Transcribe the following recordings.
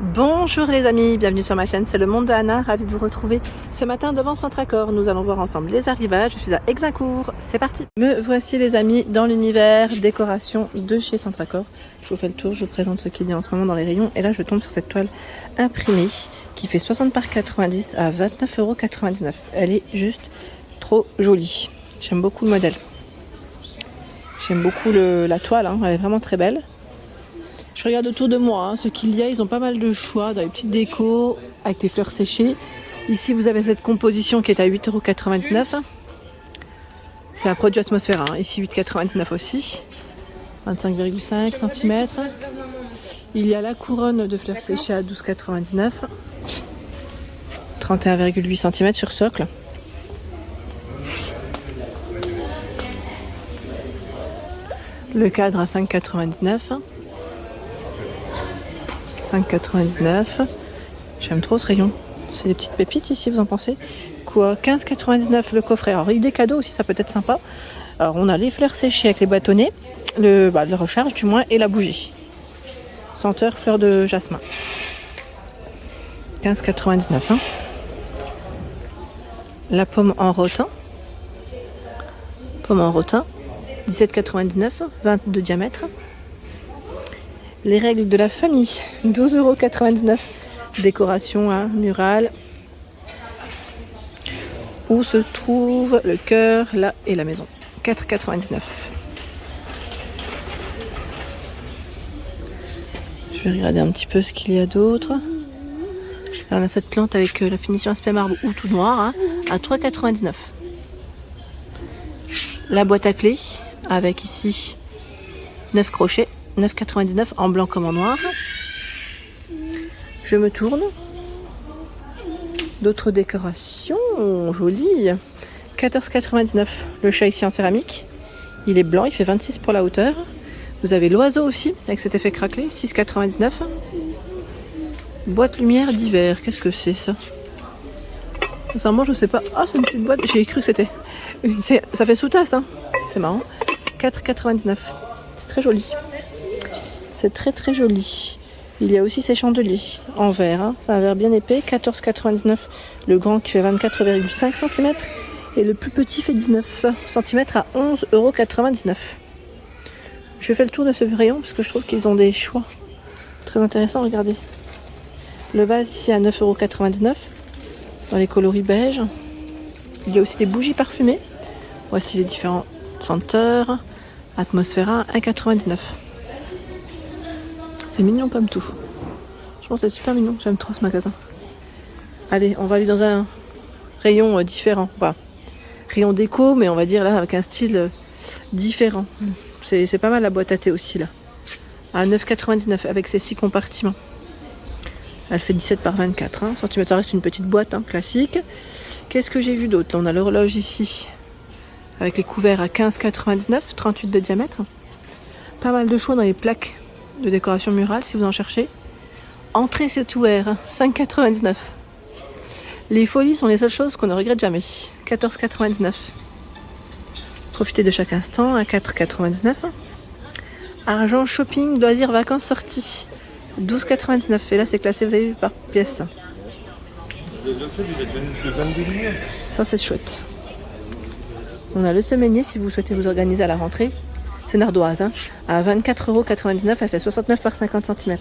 Bonjour les amis, bienvenue sur ma chaîne, c'est le monde de Anna, ravie de vous retrouver ce matin devant Centracor. Nous allons voir ensemble les arrivages, je suis à Exincourt, c'est parti. Me voici les amis dans l'univers décoration de chez Centracor. Je vous fais le tour, je vous présente ce qu'il y a en ce moment dans les rayons et là je tombe sur cette toile imprimée qui fait 60 par 90 à 29,99 €. Elle est juste trop jolie, j'aime beaucoup le modèle. J'aime beaucoup la toile, hein. Elle est vraiment très belle. Je regarde autour de moi ce qu'il y a, ils ont pas mal de choix dans les petites décos avec des fleurs séchées. Ici vous avez cette composition qui est à 8,99 €. C'est un produit atmosphère, hein. Ici 8,99 € aussi. 25,5 cm. Il y a la couronne de fleurs séchées à 12,99 €. 31,8 cm sur socle. Le cadre à 5,99 €. 5,99 €. J'aime trop ce rayon. C'est des petites pépites ici, vous en pensez quoi? 15,99 € le coffret. Alors idée cadeau aussi, ça peut être sympa. Alors on a les fleurs séchées avec les bâtonnets, le recharge du moins, et la bougie. Senteur fleur de jasmin. 15,99 €. Hein. La pomme en rotin. Pomme en rotin. 17,99 €, 20 de diamètre. Les règles de la famille, 12,99 €. Décoration, hein, murale. Où se trouve le cœur, là et la maison. 4,99 €. Je vais regarder un petit peu ce qu'il y a d'autre. On a cette plante avec la finition aspect marbre ou tout noir, hein, à 3,99 €. La boîte à clés avec ici 9 crochets. 9,99 € en blanc comme en noir. Je me tourne. D'autres décorations jolies. 14,99 € le chat ici en céramique. Il est blanc, il fait 26 pour la hauteur. Vous avez l'oiseau aussi avec cet effet craquelé. 6,99 €. Boîte lumière d'hiver. Qu'est-ce que c'est ça? Sincèrement, je sais pas. Ah, c'est une petite boîte. J'ai cru que c'était une. Ça fait sous-tasse, hein. C'est marrant. 4,99 €. C'est très joli. C'est très très joli. Il y a aussi ces chandeliers en verre. Hein. C'est un verre bien épais. 14,99 €. Le grand qui fait 24,5 cm. Et le plus petit fait 19 cm à 11,99 €. Je fais le tour de ce rayon parce que je trouve qu'ils ont des choix très intéressants. Regardez. Le vase ici à 9,99 € dans les coloris beige. Il y a aussi des bougies parfumées. Voici les différents senteurs. Atmosphera 1,99 €. C'est mignon comme tout. Je pense que c'est super mignon. J'aime trop ce magasin. Allez, on va aller dans un rayon différent. Enfin, rayon déco, mais on va dire là avec un style différent. C'est pas mal la boîte à thé aussi là. À 9,99 € avec ses 6 compartiments. Elle fait 17 par 24 cm. Ça reste une petite boîte, hein, classique. Qu'est-ce que j'ai vu d'autre? On a l'horloge ici avec les couverts à 15,99 €, 38 de diamètre. Pas mal de choix dans les plaques de décoration murale si vous en cherchez. Entrée c'est ouvert, 5,99 €. Les folies sont les seules choses qu'on ne regrette jamais. 14,99 €. Profitez de chaque instant à 4,99 €. Argent shopping, loisirs, vacances, sorties. 12,99 € et là c'est classé, vous avez vu, par pièce. Ça c'est chouette. On a le semainier si vous souhaitez vous organiser à la rentrée. C'est une ardoise, hein, à 24,99 €. Elle fait 69 par 50 cm.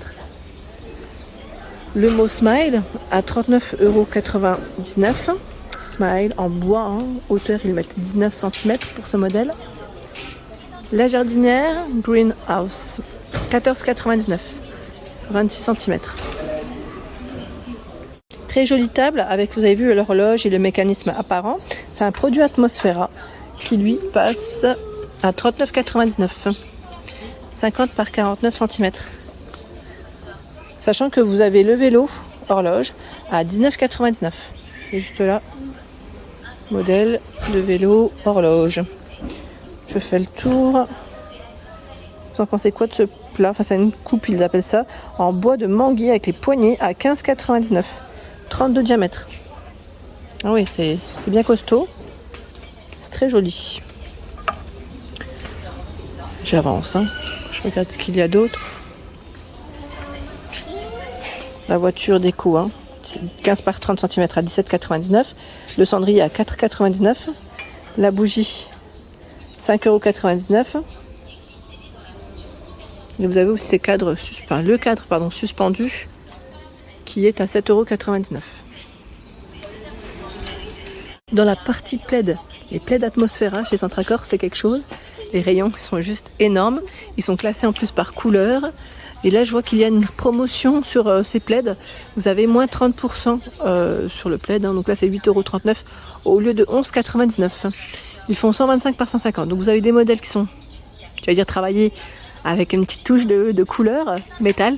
Le mot Smile à 39,99 €. Smile en bois, hein, hauteur, ils mettent 19 cm pour ce modèle. La jardinière Greenhouse, 14,99 €, 26 cm. Très jolie table avec, vous avez vu, l'horloge et le mécanisme apparent. C'est un produit Atmosphera qui lui passe à 39,99 €. 50 par 49 cm. Sachant que vous avez le vélo horloge à 19,99 €. C'est juste là. Modèle de vélo horloge. Je fais le tour. Vous en pensez quoi de ce plat? Enfin, c'est une coupe, ils appellent ça. En bois de manguier avec les poignées à 15,99 €. 30 de diamètre. Ah oui, c'est bien costaud. C'est très joli. J'avance, hein. Je regarde ce qu'il y a d'autre. La voiture déco, hein. 15 par 30 cm à 17,99 €. Le cendrier à 4,99 €. La bougie, 5,99 €. Et vous avez aussi ces cadres, le cadre suspendu qui est à 7,99 €. Dans la partie plaid, les plaids Atmosphera chez Centracor, c'est quelque chose. Les rayons sont juste énormes. Ils sont classés en plus par couleur. Et là, je vois qu'il y a une promotion sur ces plaids. Vous avez moins 30% sur le plaid. Hein. Donc là, c'est 8,39 € au lieu de 11,99 €. Ils font 125 par 150. Donc vous avez des modèles qui sont, j'allais dire, travaillés avec une petite touche de couleur métal.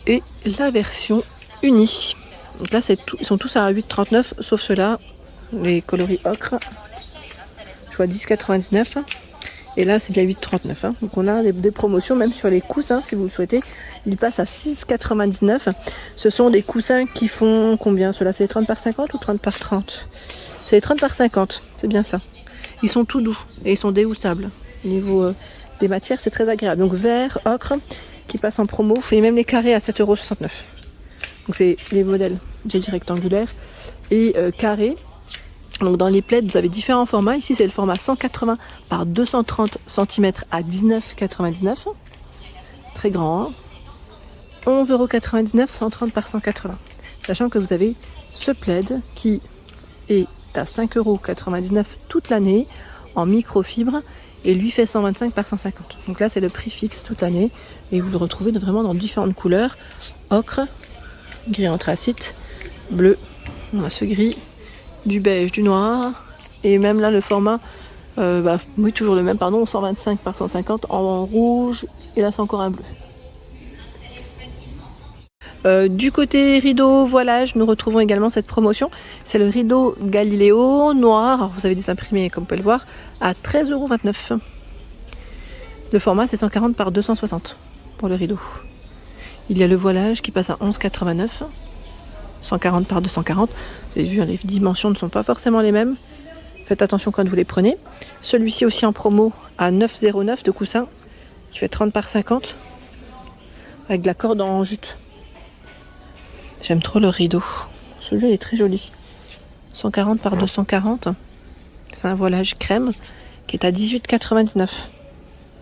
Et la version unie. Donc là, ils sont tous à 8,39 € sauf ceux-là, les coloris ocre. Je vois 10,99 €. Et là, c'est bien 8,39 €. Hein. Donc on a des promotions même sur les coussins, si vous le souhaitez. Ils passent à 6,99 €. Ce sont des coussins qui font combien? Ceux-là, c'est les 30 par 50 ou 30 par 30? C'est les 30 par 50, c'est bien ça. Ils sont tout doux et ils sont déhoussables. Au niveau des matières, c'est très agréable. Donc vert, ocre, qui passe en promo. Et même les carrés à 7,69 €. Donc c'est les modèles, j'ai dit rectangulaires et carrés. Donc dans les plaids, vous avez différents formats. Ici, c'est le format 180 par 230 cm à 19,99 €. Très grand. Hein. 11,99 €, 130 par 180. Sachant que vous avez ce plaid qui est à 5,99 € toute l'année en microfibre et lui fait 125 par 150. Donc là, c'est le prix fixe toute l'année et vous le retrouvez vraiment dans différentes couleurs. Ocre, gris anthracite, bleu, on a ce gris, du beige, du noir, et même là le format, oui toujours le même, 125 par 150 en rouge, et là c'est encore un bleu. Du côté rideau voilage, nous retrouvons également cette promotion, c'est le rideau Galileo noir, alors vous avez des imprimés comme vous pouvez le voir, à 13,29 €. Le format c'est 140 par 260 pour le rideau. Il y a le voilage qui passe à 11,89 €. 140 par 240. Vous avez vu, les dimensions ne sont pas forcément les mêmes. Faites attention quand vous les prenez. Celui-ci aussi en promo à 9,09 € de coussin, qui fait 30 par 50, avec de la corde en jute. J'aime trop le rideau. Celui-là il est très joli. 140 par 240. C'est un voilage crème qui est à 18,99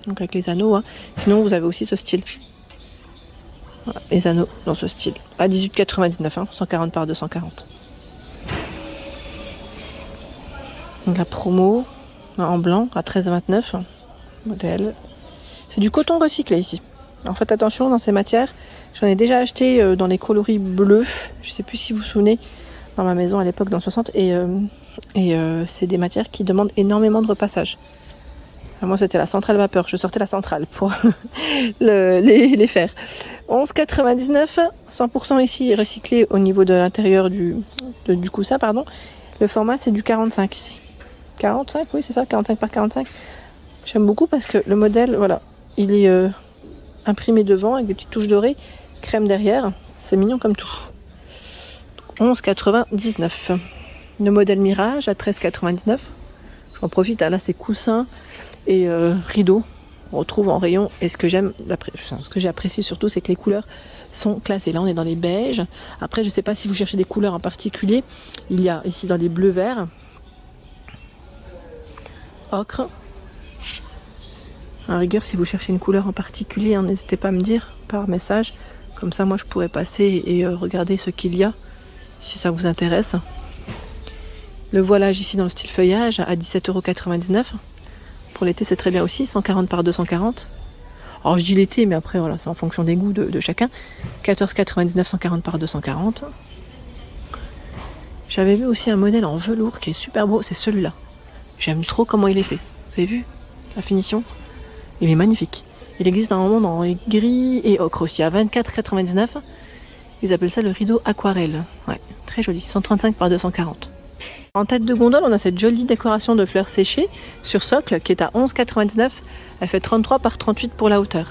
€. Donc avec les anneaux. Hein. Sinon vous avez aussi ce style. Voilà, les anneaux dans ce style. À 18,99 €, 140 par 240. Donc la promo en blanc à 13,29 €. Modèle. C'est du coton recyclé ici. Alors faites attention dans ces matières. J'en ai déjà acheté dans les coloris bleus. Je ne sais plus si vous vous souvenez, dans ma maison à l'époque dans le 60. Et c'est des matières qui demandent énormément de repassage. Moi, c'était la centrale vapeur. Je sortais la centrale pour les faire. 11,99 €, 100% ici recyclé au niveau de l'intérieur du coussin, pardon. Le format, c'est du 45 ici. 45, oui, c'est ça, 45 par 45. J'aime beaucoup parce que le modèle, voilà, il est imprimé devant avec des petites touches dorées, crème derrière. C'est mignon comme tout. 11,99 €. Le modèle Mirage à 13,99 €. J'en profite, là, c'est coussins et rideaux. On retrouve en rayon. Et ce que j'ai apprécié surtout, c'est que les couleurs sont classées. Là, on est dans les beiges. Après, je ne sais pas si vous cherchez des couleurs en particulier. Il y a ici dans les bleus verts, ocre. À rigueur, si vous cherchez une couleur en particulier, n'hésitez pas à me dire par message. Comme ça, moi, je pourrais passer et regarder ce qu'il y a, si ça vous intéresse. Le voilage ici dans le style feuillage à 17,99 €. Pour l'été, c'est très bien aussi, 140 par 240. Alors, je dis l'été, mais après, voilà, c'est en fonction des goûts de chacun. 14,99 €, 140 par 240. J'avais vu aussi un modèle en velours qui est super beau, c'est celui-là. J'aime trop comment il est fait. Vous avez vu la finition? Il est magnifique. Il existe normalement dans les gris et ocre aussi, à 24,99 €. Ils appellent ça le rideau aquarelle. Ouais, très joli, 135 par 240. En tête de gondole, on a cette jolie décoration de fleurs séchées sur socle qui est à 11,99 €. Elle fait 33 par 38 pour la hauteur.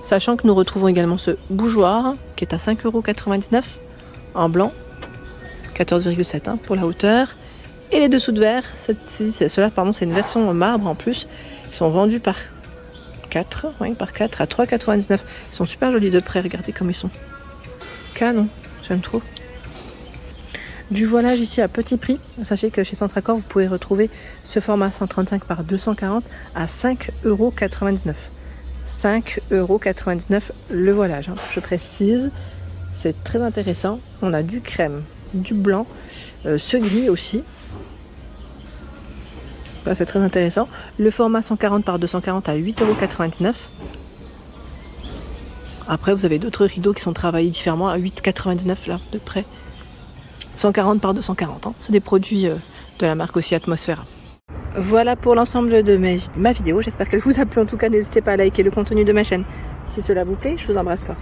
Sachant que nous retrouvons également ce bougeoir qui est à 5,99 € en blanc. 14,7 pour la hauteur. Et les dessous de verre, ceux-là, c'est une version en marbre en plus. Ils sont vendus par 4 à 3,99 €. Ils sont super jolis de près, regardez comme ils sont. Canon, j'aime trop. Du voilage ici à petit prix. Sachez que chez Centracor, vous pouvez retrouver ce format 135 par 240 à 5,99 €. 5,99 € le voilage, hein, je précise. C'est très intéressant. On a du crème, du blanc, ce gris aussi. Là, c'est très intéressant. Le format 140 par 240 à 8,99 €. Après, vous avez d'autres rideaux qui sont travaillés différemment à 8,99 € là, de près. 140 par 240, hein. C'est des produits de la marque aussi Atmosphera. Voilà pour l'ensemble de ma vidéo. J'espère qu'elle vous a plu. En tout cas, n'hésitez pas à liker le contenu de ma chaîne si cela vous plaît. Je vous embrasse fort.